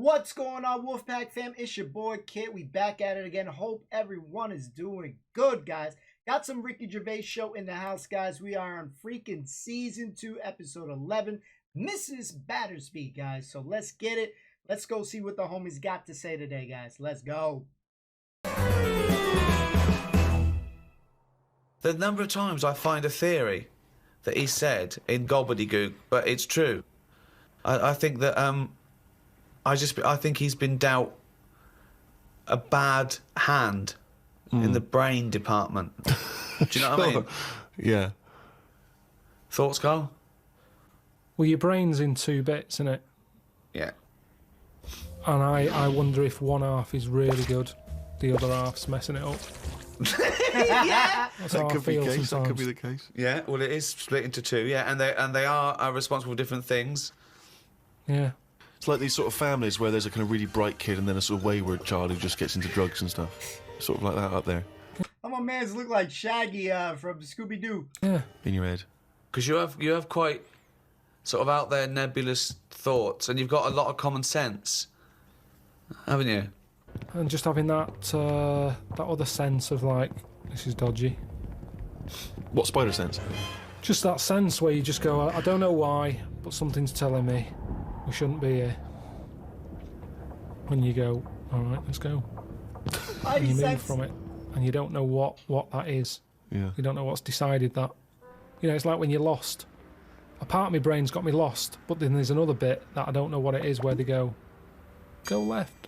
What's going on, Wolfpack fam? It's your boy Kit. We back at it again. Hope everyone is doing good, guys. Got some Ricky Gervais Show in the house, guys. We are on freaking season 2, episode 11, Mrs Battersby, guys. So let's get it. Let's go see what the homies got to say today, guys. Let's go. The number of times I find a theory that he said in gobbledygook, but it's true. I think that I think he's been dealt a bad hand in the brain department. Do you know what I mean? Yeah. Thoughts, Carl? Well, your brain's in 2 bits, isn't it? Yeah. And I wonder if one half is really good, the other half's messing it up. Yeah. That's That how I could be feel the case. sometimes. That could be the case. Yeah, well, it is split into 2, yeah, and they are responsible for different things. Yeah. It's like these sort of families where there's a kind of really bright kid and then a sort of wayward child who just gets into drugs and stuff. Sort of like that up there Oh, my man's look like Shaggy from Scooby-Doo. Yeah. in your head. Because you have quite sort of out there nebulous thoughts, and you've got a lot of common sense, haven't you? And just having that that other sense of like, this is dodgy. What spider sense? Just that sense where you just go, I don't know why, but something's telling me we shouldn't be here. When you go, all right, let's go. And you move from it, and you don't know what that is. Yeah. You don't know what's decided that. You know, it's like when you're lost. A part of my brain's got me lost, but then there's another bit that I don't know what it is, where they go left.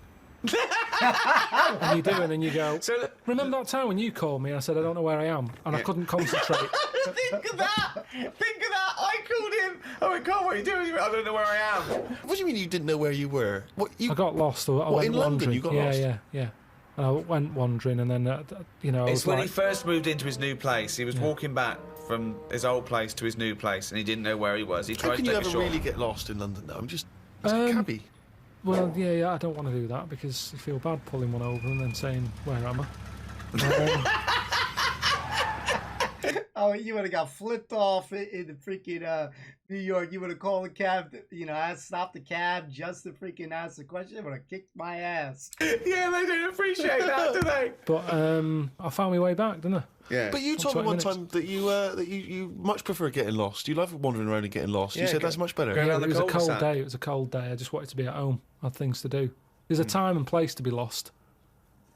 And you do, and then you go, remember that time when you called me and I said I don't know where I am, and I couldn't concentrate. Think of that! I called him. I went, Carl, what are you doing? I don't know where I am. What do you mean you didn't know where you were? What you? I got lost. I What, went in London wandering. you got yeah, lost? Yeah. And I went wandering, and then you know, I It's was when like, he first moved into his new place. He was walking back from his old place to his new place, and he didn't know where he was. He How tried can to you take a ever short. really get lost in London though? I'm just as a cabbie. well, yeah, I don't want to do that because you feel bad pulling one over and then saying, where am I? Oh, you would have got flipped off in the freaking New York. You would have called a cab, I stopped the cab just to freaking ask the question. It would have kicked my ass. Yeah, they don't appreciate that, do they? But I found my way back, didn't I? Yeah. But you told me 20 one minutes. time that you much prefer getting lost. You love wandering around and getting lost. You Yeah, said that's much better. Going Yeah, around it the was a cold cul-de-sac. day. It was a cold day. I just wanted to be at home. I had things to do. There's a time and place to be lost.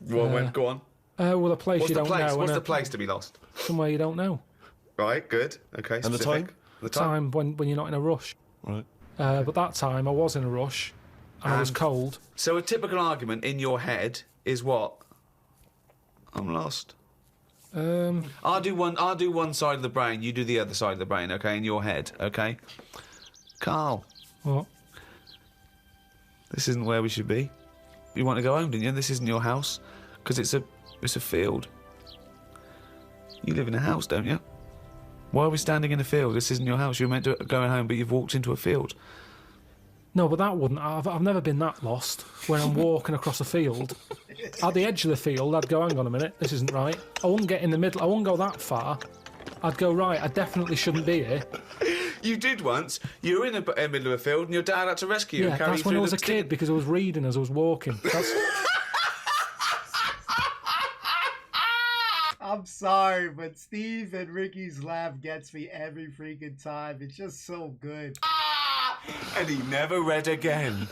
Well, go on. Well, a place What's you the don't place? know. What's and the place to be lost? Somewhere you don't know. Right, good. Okay, And the specific. time? The time. Time when you're not in a rush. Right. But that time I was in a rush, and I was And- cold. So a typical argument in your head is what? I'm lost. I'll do one side of the brain, you do the other side of the brain, okay, in your head, okay? Carl, What? this isn't where we should be. You want to go home, didn't you? This isn't your house, because it's a field. You live in a house, don't you? Why are we standing in a field? This isn't your house. You're meant to go home, but you've walked into a field. No, but that wouldn't. I've never been that lost. When I'm walking across a field, at the edge of the field, I'd go, hang on a minute, this isn't right. I wouldn't get in the middle. I wouldn't go that far. I'd go, right, I definitely shouldn't be here. You did once. You were in the middle of a field, and your dad had to rescue you Yeah, and carry you that's when through I was the a kid because I was reading as I was walking. That's, I'm sorry, but Steve and Ricky's laugh gets me every freaking time. It's just so good. And he never read again.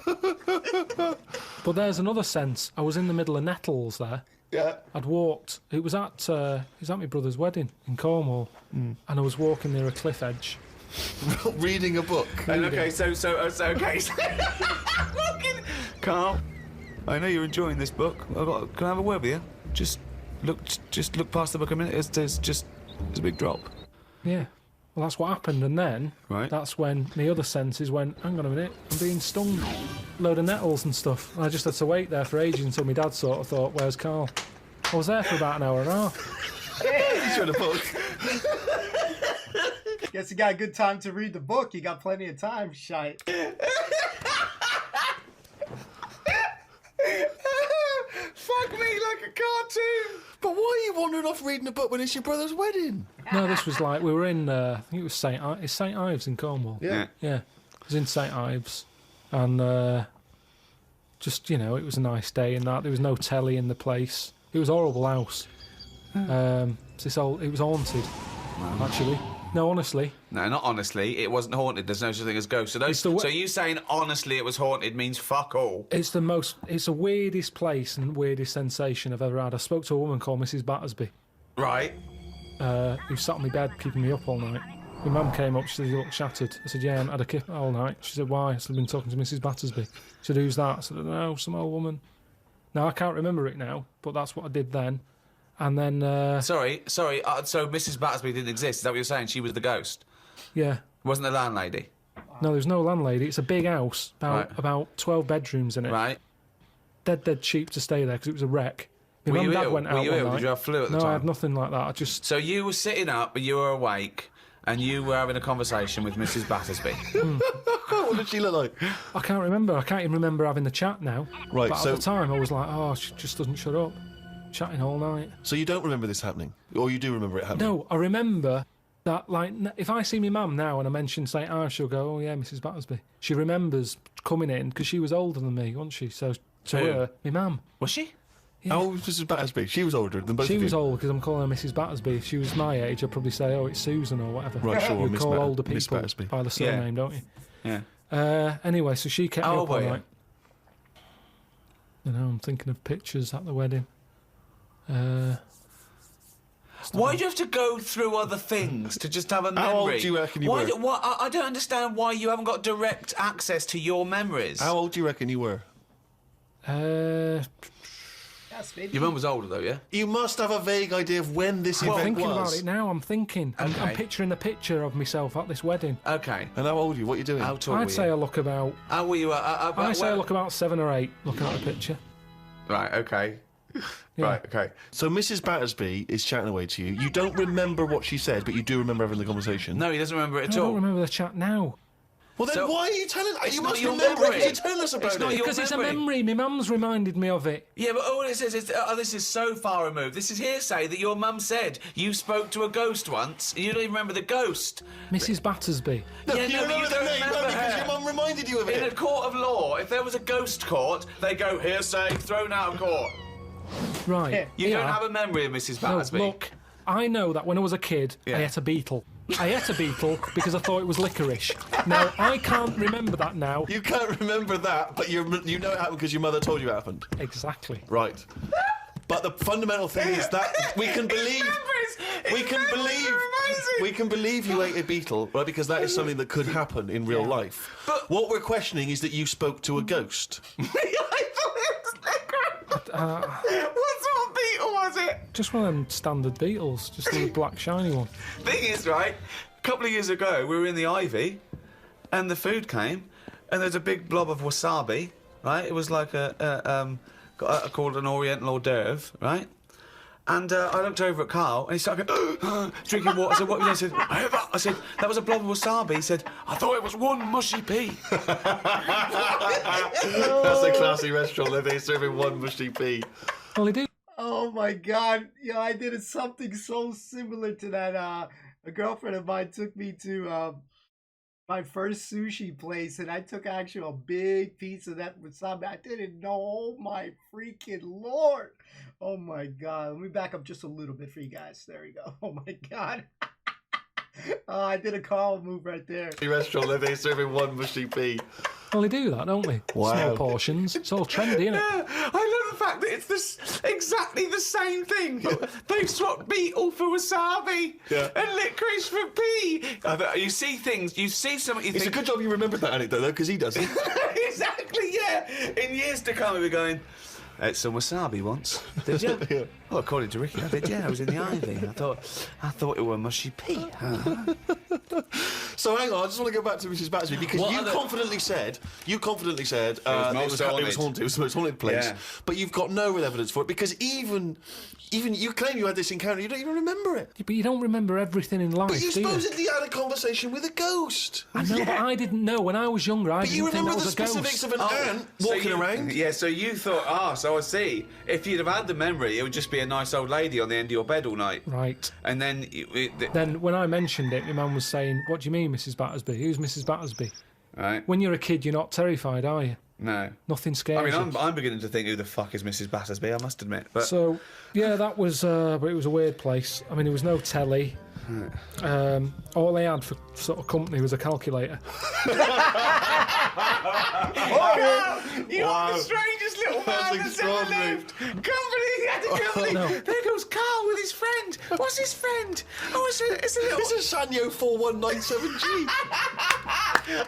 but there's another sense. I was in the middle of nettles there. Yeah. I'd walked. It was at my brother's wedding in Cornwall, and I was walking near a cliff edge. Reading a book. And okay, so Carl, I know you're enjoying this book. Can I have a word with you? Just look past the book a minute. There's a big drop. Yeah. Well, that's what happened, and then Right. that's when my other senses went, hang on a minute, I'm being stung. Load of nettles and stuff. And I just had to wait there for ages until my dad sort of thought, where's Carl? I was there for about an hour and a half. He's read a book. Guess you got a good time to read the book. You got plenty of time, shite. Fuck me like a cartoon. But why are you wandering off reading a book when it's your brother's wedding? No, this was like, we were in, I think it was St Ives in Cornwall. Yeah. Yeah. It was in St Ives. And Just, it was a nice day and that. There was no telly in the place. It was a horrible house. It was haunted, actually. No, honestly. No, not honestly. It wasn't haunted. There's no such thing as ghosts. So you saying honestly it was haunted means fuck all. It's the weirdest place and weirdest sensation I've ever had. I spoke to a woman called Mrs Battersby. Right. Who sat on my bed keeping me up all night. My mum came up, she said, "You look shattered." I said, "Yeah, I haven't had a kip all night." She said, "Why?" I said, "I've been talking to Mrs Battersby." She said, "Who's that?" I said, "No, some old woman." Now, I can't remember it now, but that's what I did then. And then... Sorry. So Mrs Battersby didn't exist. Is that what you're saying? She was the ghost? Yeah. Wasn't the landlady? No, there's no landlady. It's a big house, Right. about 12 bedrooms in it. Right. Dead cheap to stay there because it was a wreck. My Were mum you and dad ill? went out Were you one ill? night. Did you have flu at the No, time? I had nothing like that. I just... So you were sitting up, but you were awake, and you were having a conversation with Mrs Battersby. What did she look like? I can't remember. I can't even remember having the chat now. Right, But so- at the time, I was like, oh, she just doesn't shut up. Chatting all night. So you don't remember this happening? Or you do remember it happening? No, I remember that, like, if I see my mum now and I mention St. Ives, she'll go, "Oh, yeah, Mrs Battersby." She remembers coming in because she was older than me, wasn't she? So to Who? her, my mum. Was she? Yeah. How old was Mrs Battersby? She was older than both She of you. was old because I'm calling her Mrs Battersby. If she was my age, I'd probably say, "Oh, it's Susan" or whatever. Right, sure, You Miss call older Miss people Battersby. by the surname, don't you? Yeah. Anyway, so she kept me How up old all were you? night. I'm thinking of pictures at the wedding. Why do you have to go through other things to just have a memory? How old do you reckon you were? I don't understand why you haven't got direct access to your memories. How old do you reckon you were? Yes, maybe. Your mum was older, though, yeah? You must have a vague idea of when this I'm event thinking was. about it now. I'm thinking. I'm Okay. picturing the picture of myself at this wedding. Okay. And how old are you? What are you doing? How tall were I'd say you? I look about. How were you? I'd say I look about 7 or 8. Looking at the picture. Right, okay. Yeah. Right, okay. So Mrs Battersby is chatting away to you. You don't remember what she said, but you do remember having the conversation. No, he doesn't remember it I at don't all. remember the chat now Well, then So- why are you telling? It's You not must your remember memory. it. You're telling us about It's not it. your because it's a memory. memory. My mum's reminded me of it. Yeah, but all it says is, this is so far removed. This is hearsay that your mum said you spoke to a ghost once, and you don't even remember the ghost. Mrs Battersby. No, Yeah, you no, but remember you the don't name remember because her. your mum reminded you of In a it. court of law, if there was a ghost court, they go hearsay, thrown out of court. Right. You don't yeah. have a memory of Mrs No, Battersby. look, I know that when I was a kid, Yeah. I ate a beetle. I ate a beetle because I thought it was licorice. Now, I can't remember that now. You can't remember that, but you know it happened because your mother told you it happened. Exactly. Right. But the fundamental thing is that we can believe you ate a beetle, right? Because that is something that could happen in real life. But- what we're questioning is that you spoke to a ghost. I thought it was licorice. What sort of beetle was it? Just one of them standard beetles, just a little black shiny one. Thing is, right, a couple of years ago, we were in the Ivy, and the food came, and there's a big blob of wasabi, right? It was like called an Oriental hors d'oeuvre, right? And I looked over at Carl, and he started going, drinking water. I said, what was that? I said, that was a blob of wasabi. He said, I thought it was one mushy pea. That's a classy restaurant where they're serving one mushy pea. Well, they do. Oh my god. I did something so similar to that. A girlfriend of mine took me to my first sushi place, and I took actually a big piece of that wasabi. I didn't know. Oh my freaking lord. Oh my god. Let me back up just a little bit for you guys. There we go. Oh my god. I did a Carl move right there. Restaurant where they're serving one mushy pea. Well, they do that, don't they? Wow. Small portions. It's all trendy, isn't it? Yeah, I love the fact that it's exactly the same thing. But they've swapped beetle for wasabi and licorice for pea. You see things, you see something, you It's a think... good job you remembered that anecdote, though, because he doesn't. Exactly, yeah. In years to come, we'll be going, ate some wasabi once. Did you? Yeah. Well, according to Ricky, I did, yeah. I was in the Ivy. I thought it were mushy pea. So hang on, I just want to go back to Mrs Battersby because What you are the- confidently said it most was haunted. haunted. It was the most haunted place. Yeah. But you've got no real evidence for it because even you claim you had this encounter, you don't even remember it. But you don't remember everything in life, But you do you? supposedly had a conversation with a ghost. I know, but I didn't know. When I was younger, I But didn't you think remember that the was a specifics ghost. of an ant walking around. Yeah, so you thought, so I see. If you'd have had the memory, it would just be a nice old lady on the end of your bed all night. Right. And then... Then when I mentioned it, my mum was saying, "What do you mean, Mrs Battersby? Who's Mrs Battersby?" Right. When you're a kid, you're not terrified, are you? No. Nothing scares I mean, you. I'm beginning to think, who the fuck is Mrs Battersby, I must admit. But So, yeah, that was... but it was a weird place. I mean, there was no telly. All they had for sort of company was a calculator. You are the strangest little man that's ever lived. Company had a company. No. There goes Carl with his friend. What's his friend? Oh, it's a little... It's a Sanyo 4197G.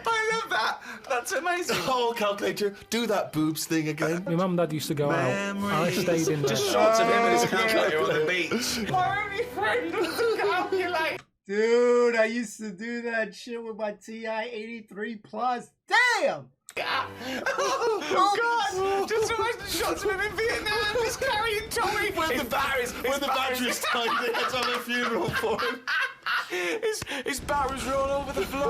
I love that. That's amazing. Oh, calculator, do that boobs thing again. My mum and dad used to go out. I stayed in there. Just shots of him and his calculator on the beach. My only friend was the calculator. Dude, I used to do that shit with my TI 83 Plus. Damn! Oh, God! Just imagine shots of him in Vietnam, just carrying Tommy. When the batteries died, they had to have a funeral for him. His barrels roll over the floor.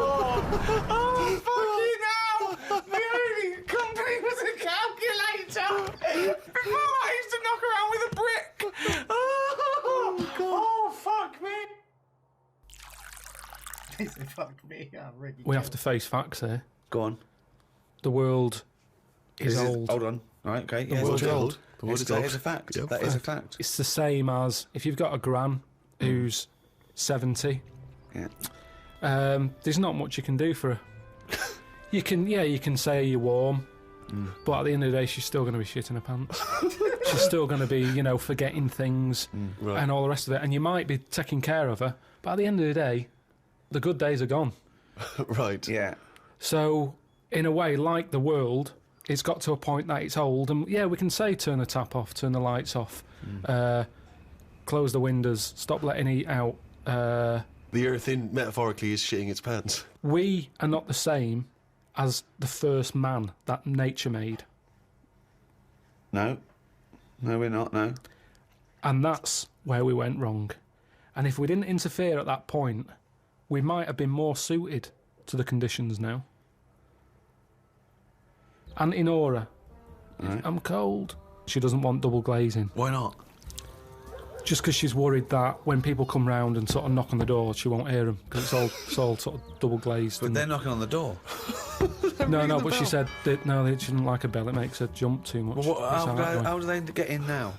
Oh, fucking hell! The only company was a calculator. Before I used to knock around with a brick. Oh, God. Oh, fuck me. They said, fuck me. I'm Ricky. We have to face facts here. Go on. The world is old. Hold on. Right, okay. The world is old. The world is That old. is a fact. Yep, That is a fact. It's the same as if you've got a gran who's 70. Yeah. There's not much you can do for her. You can say you're warm, but at the end of the day, she's still going to be shitting her pants. She's still going to be, forgetting things Right. and all the rest of it. And you might be taking care of her, but at the end of the day, the good days are gone. Right. Yeah. So, in a way, like the world, it's got to a point that it's old. And yeah, we can say turn the tap off, turn the lights off, close the windows, stop letting heat out. The earth, metaphorically, is shitting its pants. We are not the same as the first man that nature made. No. No, we're not, no. And that's where we went wrong. And if we didn't interfere at that point, we might have been more suited to the conditions now. Auntie Nora, Right. I'm cold. She doesn't want double glazing. Why not? Just because she's worried that when people come round and sort of knock on the door, she won't hear them because it's all sort of double glazed. But they're knocking on the door. No, but she said that she didn't like a bell. It makes her jump too much. Well, It's hard, how do they get in now?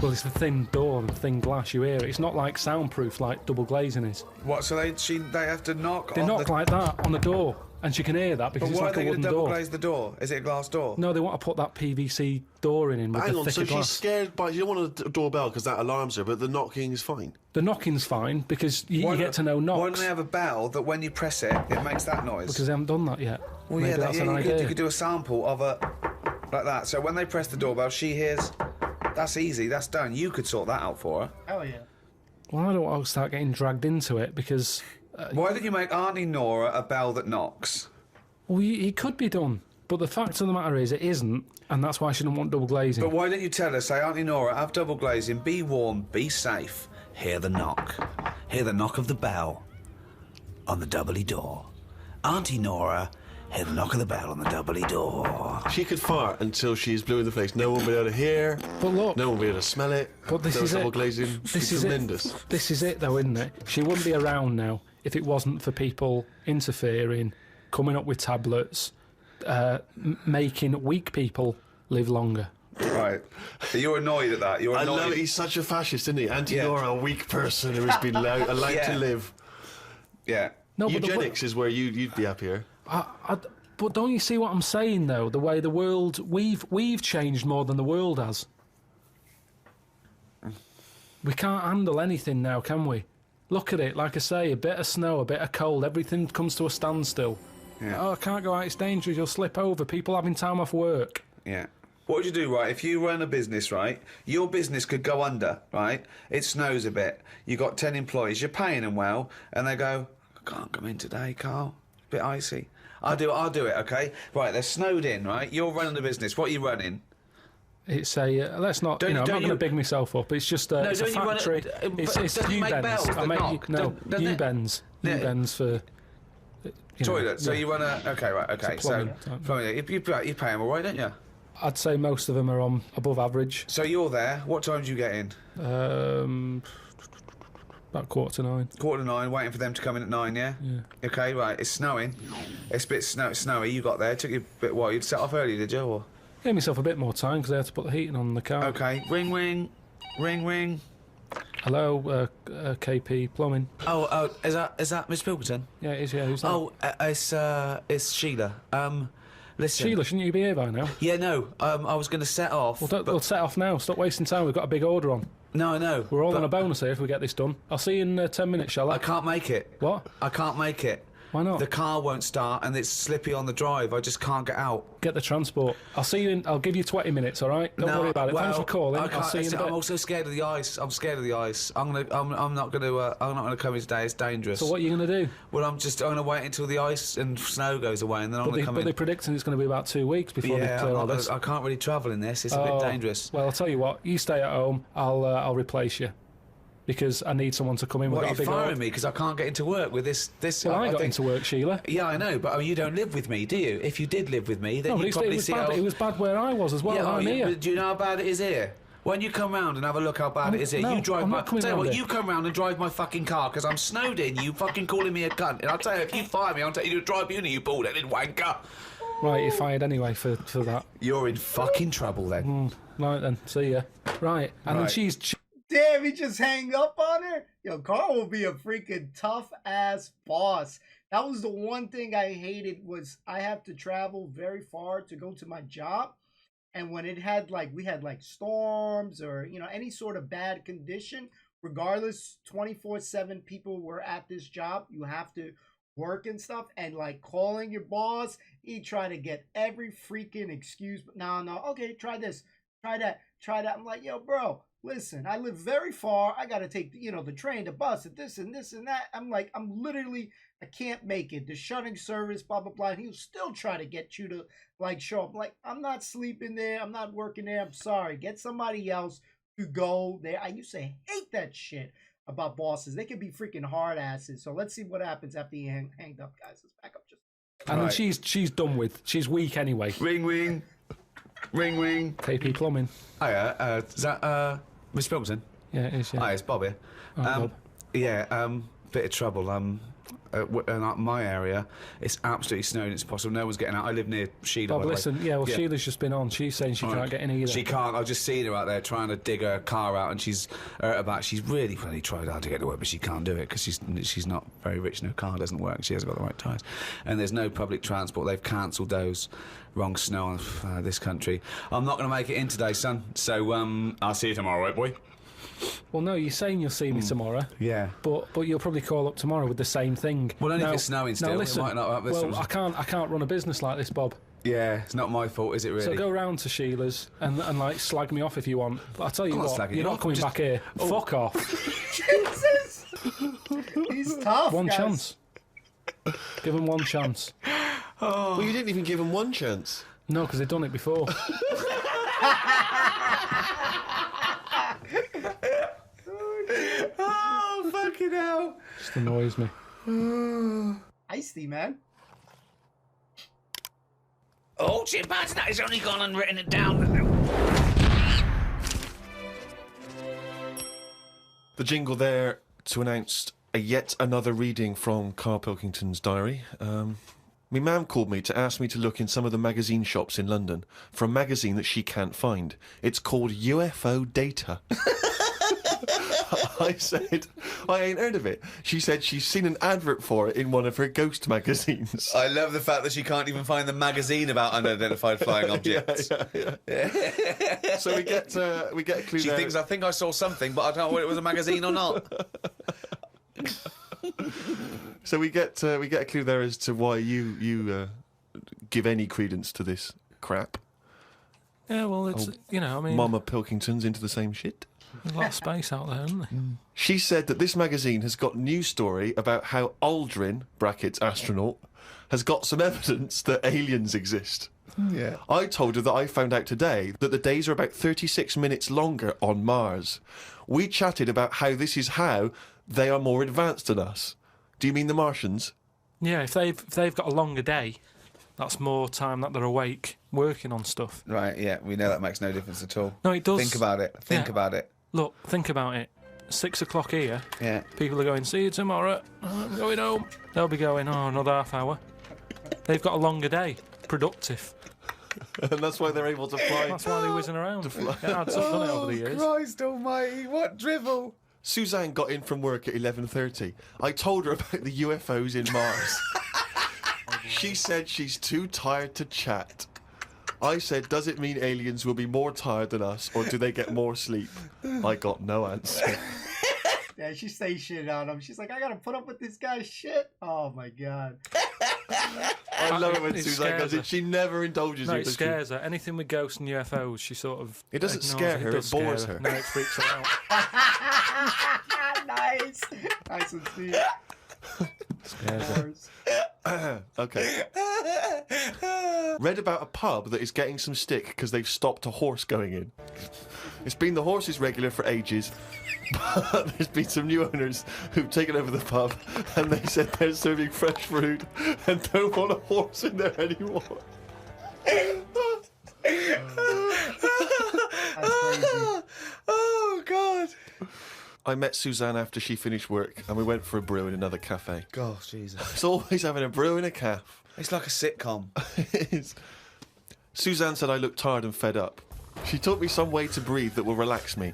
Well, it's the thin door and thin glass. You hear it. It's not like soundproof like double glazing is. What, so they have to knock They on knock the... like that on the door, and she can hear that because But it's why like are a they going wooden to double door. glaze the door? Is it a glass door? No, they want to put that PVC door in with Hang the on, so thicker glass. she's scared by... You don't want a doorbell because that alarms her, but the knocking is fine. The knocking's fine because you get to know knocks. Why don't they have a bell that when you press it, it makes that noise? Because they haven't done that yet. Well, Maybe yeah, that's an idea. you could do a sample of a... like that. So when they press the doorbell, she hears... That's easy, that's done. You could sort that out for her. Hell yeah. Well, I don't want to start getting dragged into it because... Why don't you make Auntie Nora a bell that knocks? Well, it could be done. But the fact of the matter is it isn't, and that's why I shouldn't want double glazing. But why don't you tell her, say, Auntie Nora, have double glazing, be warm, be safe. Hear the knock. Hear the knock of the bell on the doubly door. Auntie Nora, hear the knock of the bell on the doubly door. She could fart until she's blue in the face. No one will be able to hear. But look... No one will be able to smell it. But this no is double it. glazing. This is tremendous. it. This is it, though, isn't it? She wouldn't be around now if it wasn't for people interfering, coming up with tablets, making weak people live longer. Right. You're annoyed at that. You're I annoyed. love it. He's such a fascist, isn't he? Auntie Yeah. Nora, a weak person who has been allowed Yeah. to live. Yeah. No, but Eugenics is where you'd be happier. but don't you see what I'm saying, though? The way the world... We've changed more than the world has. We can't handle anything now, can we? Look at it, like I say, a bit of snow, a bit of cold, everything comes to a standstill. Yeah. Oh, I can't go out, it's dangerous, you'll slip over. People having time off work. Yeah. What would you do, right? If you run a business, right? Your business could go under, right? It snows a bit. You got 10 employees. You're paying them well, and they go, "I can't come in today, Carl. It's a bit icy." I'll do it. Okay. Right. They're snowed in, right? You're running the business. What are you running? It's a let's not. Don't- I'm not don't going to you- big myself up. It's just it's a don't you run it- factory. but It's doesn't it make U-bends. bells that knock? Doesn't it? U-bends. Yeah. U-bends for Toilet. So yeah. you run a. Okay. Right. Okay. It's a plumbing So type. plumbing. You pay them all right, don't you? I'd say most of them are on above average. So you're there. What time do you get in? About About 9:15. 9:15, waiting for them to come in at 9, yeah? Yeah. Okay, right, it's snowing. It's a bit snowy, you got there. It took you a bit while. You'd set off early, did you? Or? Gave myself a bit more time because I had to put the heating on the car. Okay, ring, ring. Ring, ring. Hello, KP Plumbing. Oh, is that Miss Pilkington? Yeah, it is, yeah. Who's that? It's Sheila. Listen. Sheila, shouldn't you be here by now? Yeah, no, I was going to set off. Well, we'll set off now. Stop wasting time. We've got a big order on. No, I know. We're all on a bonus here if we get this done. I'll see you in 10 minutes, shall I? I can't make it. What? I can't make it. Why not? The car won't start and it's slippy on the drive. I just can't get out. Get the transport. I'll see you in... I'll give you 20 minutes, all right? Don't worry about it. Thanks for calling. I'll see you in a bit. I'm also scared of the ice. I'm scared of the ice. I'm not gonna come in today. It's dangerous. So what are you going to do? Well, I'm gonna wait until the ice and snow goes away and then I'm gonna come in. But they're predicting it's going to be about 2 weeks before they clear all this. I can't really travel in this. It's a bit dangerous. Well, I'll tell you what. You stay at home. I'll replace you. Because I need someone to come in. What, are you firing me because I can't get into work with this? Well, I got into work, Sheila. Yeah, I know, but I mean, you don't live with me, do you? If you did live with me, then you'd probably see it was bad where I was as well. Yeah, I'm here. Do you know how bad it is here? When you come round and have a look how bad it is here, no, you drive I'm my... not coming Tell you round what, here. you come round and drive my fucking car because I'm snowed in, you fucking calling me a cunt. And I'll tell you, if you fire me, I'll tell you to drive uni, you bald-headed wanker. Right, you're fired anyway for that. You're in fucking trouble then. Right then, see ya. Right, and then she's... Damn, he just hang up on her? Yo, Carl will be a freaking tough-ass boss. That was the one thing I hated was I have to travel very far to go to my job. And when it had, we had, storms or, any sort of bad condition, regardless, 24/7 people were at this job. You have to work and stuff. And, calling your boss, he tried to get every freaking excuse. But no, okay, try this, try that. I'm like, yo, bro. Listen, I live very far. I got to take, the train, the bus, and this and that. I'm literally, I can't make it. The shutting service, blah, blah, blah. And he'll still try to get you to, show up. I'm not sleeping there. I'm not working there. I'm sorry. Get somebody else to go there. I used to hate that shit about bosses. They can be freaking hard asses. So let's see what happens after he hanged up, guys. Let's back up just. And then she's done with. She's weak anyway. Ring, ring. Ring, ring. KP Plumbing. Hiya, is that, Miss Pilkington? Yeah, it is, yeah. Hi, it's Bob here. Bob. Yeah, bit of trouble. In my area, it's absolutely snowing. It's possible. No one's getting out. I live near Sheila. Bob, listen, Sheila's just been on. She's saying she can't get in either. She can't. I've just seen her out there trying to dig her car out, and she's hurt her back. She's really tried hard to get to work, but she can't do it because she's not very rich. And her car doesn't work. She hasn't got the right tyres, and there's no public transport. They've cancelled those. Wrong snow on this country. I'm not going to make it in today, son. So I'll see you tomorrow, right, boy? Well, no, you're saying you'll see me tomorrow. Yeah. But you'll probably call up tomorrow with the same thing. Well, only if it's snowing still. Now, listen, it might not. well, I can't run a business like this, Bob. Yeah, it's not my fault, is it, really? So go round to Sheila's and slag me off if you want. But I'll tell you what, you're not coming back here. Oh. Fuck off. Jesus! He's tough, One guys. chance. Give him one chance. Well, you didn't even give him one chance. No, because they've done it before. Oh, fucking hell. Just annoys me. Icy, man. Oh, chimpanzee, that has only gone and written it down. The jingle there to announce yet another reading from Carl Pilkington's diary. My mum called me to ask me to look in some of the magazine shops in London for a magazine that she can't find. It's called UFO Data. I said, I ain't heard of it. She said she's seen an advert for it in one of her ghost magazines. I love the fact that she can't even find the magazine about unidentified flying objects. Yeah. So we get a clue. She thinks, I think I saw something, but I don't know whether it was a magazine or not. So we get a clue there as to why you give any credence to this crap. Yeah, well, it's, Mama Pilkington's into the same shit. There's a lot of space out there, isn't there? She said that this magazine has got news story about how Aldrin, brackets astronaut, has got some evidence that aliens exist. Yeah. I told her that I found out today that the days are about 36 minutes longer on Mars. We chatted about how this is how they are more advanced than us. Do you mean the Martians? Yeah, if they've got a longer day, that's more time that they're awake working on stuff. Right, yeah, we know that makes no difference at all. No, it does. Think about it. Think about it. Look, think about it. 6 o'clock here. Yeah. People are going, see you tomorrow. I'm going home. They'll be going, oh, another half hour. They've got a longer day. Productive. And that's why they're able to fly. That's why they're whizzing around. Yeah, I've done it over the years. Christ almighty, what drivel. Suzanne got in from work at 11:30. I told her about the UFOs in Mars. She said she's too tired to chat. I said, does it mean aliens will be more tired than us, or do they get more sleep? I got no answer. Yeah, she stationed on him. She's like, I gotta put up with this guy's shit. Oh my god. I love it when It Suzanne scares goes in. her. She never indulges No, in it this. scares her. Anything with ghosts and UFOs, she sort of... It doesn't ignores scare her, does it bores scare her. No, it freaks her out. Nice. Nice and Steve. Scares her. Okay. Read about a pub that is getting some stick because they've stopped a horse going in. It's been the horse's regular for ages, but there's been some new owners who've taken over the pub, and they said they're serving fresh fruit and don't want a horse in there anymore. That's crazy. Oh, God. I met Suzanne after she finished work, and we went for a brew in another cafe. Gosh, Jesus. It's always having a brew in a cafe. It's like a sitcom. It is. Suzanne said I looked tired and fed up. She taught me some way to breathe that will relax me.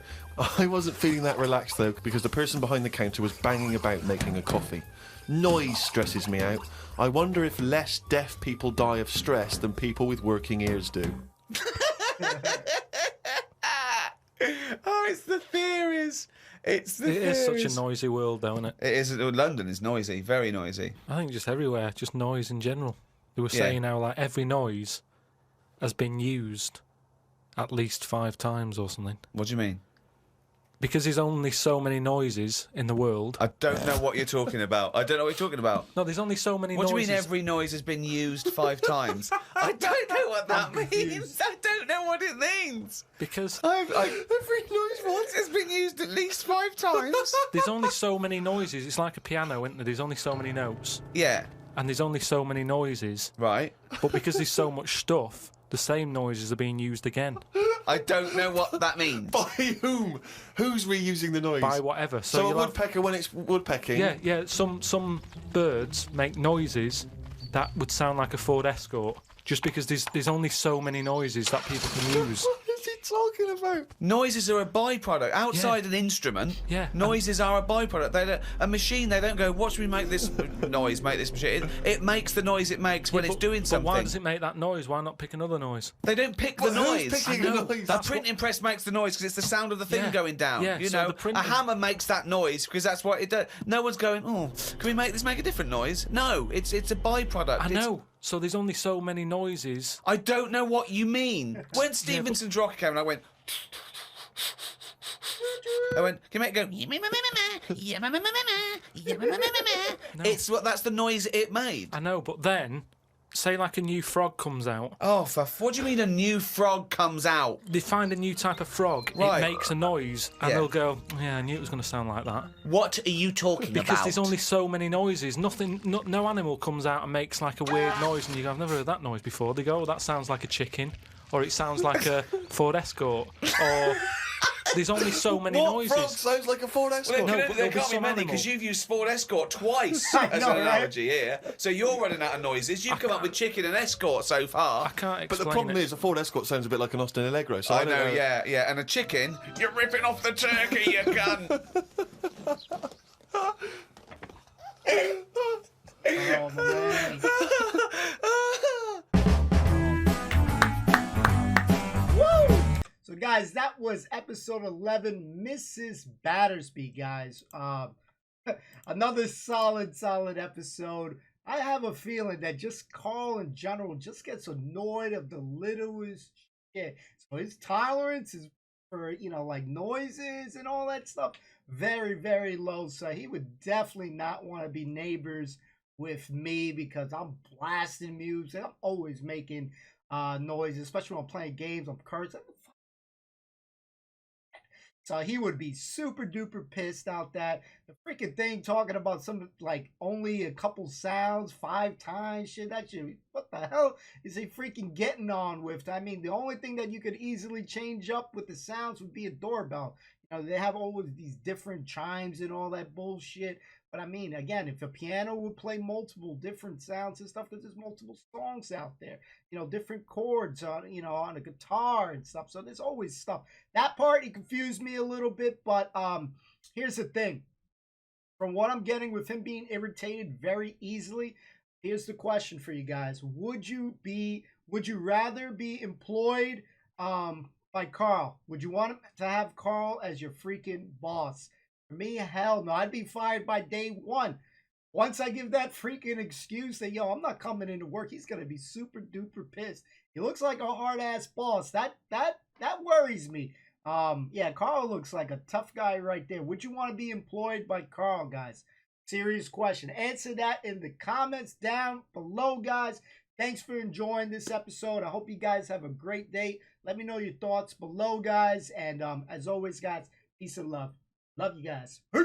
I wasn't feeling that relaxed though, because the person behind the counter was banging about making a coffee. Noise stresses me out. I wonder if less deaf people die of stress than people with working ears do. Oh, it's the theories. It's the It is theories. such a noisy world, though, isn't it? It is. London is noisy, very noisy. I think just everywhere, just noise in general. They were Yeah. saying how like every noise has been used at least 5 times or something. What do you mean? Because there's only so many noises in the world. I don't know what you're talking about. I don't know what you're talking about. No, there's only so many What do noises. you mean every noise has been used 5 times? I don't know what that means. I don't know what it means. Because Every noise once has been used at least 5 times. there's only so many noises. It's like a piano, isn't there? There's only so many notes. Yeah, And there's only so many noises. right. But because there's so much stuff, the same noises are being used again. I don't know what that means. By whom? Who's reusing the noise? By whatever. So a you'll have- woodpecker when it's woodpecking? Yeah. Some birds make noises that would sound like a Ford Escort, just because there's only so many noises that people can use. What is he talking about? Noises are a byproduct. Outside Yeah. an instrument, Yeah. noises are a byproduct. A machine, they don't go, watch me make this noise, make this machine. It makes the noise it makes when it's doing something. But why does it make that noise? Why not pick another noise? They don't pick Well, the who's noise. picking I know. the noise? A printing press makes the noise because it's the sound of the thing Yeah. going down. Yeah, You so know, the printing- a hammer makes that noise because that's what it does. No one's going, oh, can we make this make a different noise? No, it's a byproduct. I It's- know. So there's only so many noises. I don't know what you mean. When Stevenson's Rocket came, and I went, can you make it go? It's what that's the noise it made. I know, but then, say like a new frog comes out. Oh, what do you mean a new frog comes out? They find a new type of frog. Right. It makes a noise, and Yeah. they'll go, "Yeah, I knew it was going to sound like that." What are you talking Because about? there's only so many noises. No animal comes out and makes like a weird noise, and you go, "I've never heard that noise before." They go, "Oh, that sounds like a chicken," or "It sounds like a Ford Escort," or there's only so many What noises. frog sounds like a Ford Escort? Well, No, but there there'll be can't be some many animal. because you've used Ford Escort twice I as know, an right? analogy here. So you're running out of noises. You've come up with chicken and Escort so far. I can't explain But the problem it. is, a Ford Escort sounds a bit like an Austin Allegro. So I don't know, yeah. And a chicken, you're ripping off the turkey, you cunt. Oh, man. So, guys, that was episode 11, Mrs. Battersby, guys. Another solid episode. I have a feeling that just Carl in general just gets annoyed of the littlest shit. So his tolerance is for, like noises and all that stuff, very, very low. So he would definitely not want to be neighbors with me because I'm blasting music. I'm always making noise, especially when I'm playing games. I'm cursing. So he would be super duper pissed out that the freaking thing talking about some like only a couple sounds 5 times, shit. That shit. What the hell is he freaking getting on with? I mean, the only thing that you could easily change up with the sounds would be a doorbell. They have all of these different chimes and all that bullshit. But I mean, again, if a piano would play multiple different sounds and stuff, because there's multiple songs out there, different chords on, on a guitar and stuff. So there's always stuff. That part, it confused me a little bit. But here's the thing. From what I'm getting with him being irritated very easily, here's the question for you guys. Would you rather be employed by Carl? Would you want to have Carl as your freaking boss? For me, hell no. I'd be fired by day one. Once I give that freaking excuse that, I'm not coming into work, he's going to be super duper pissed. He looks like a hard ass boss. That worries me. Yeah, Carl looks like a tough guy right there. Would you want to be employed by Carl, guys? Serious question. Answer that in the comments down below, guys. Thanks for enjoying this episode. I hope you guys have a great day. Let me know your thoughts below, guys. And as always, guys, peace and love. Love you guys. Peace.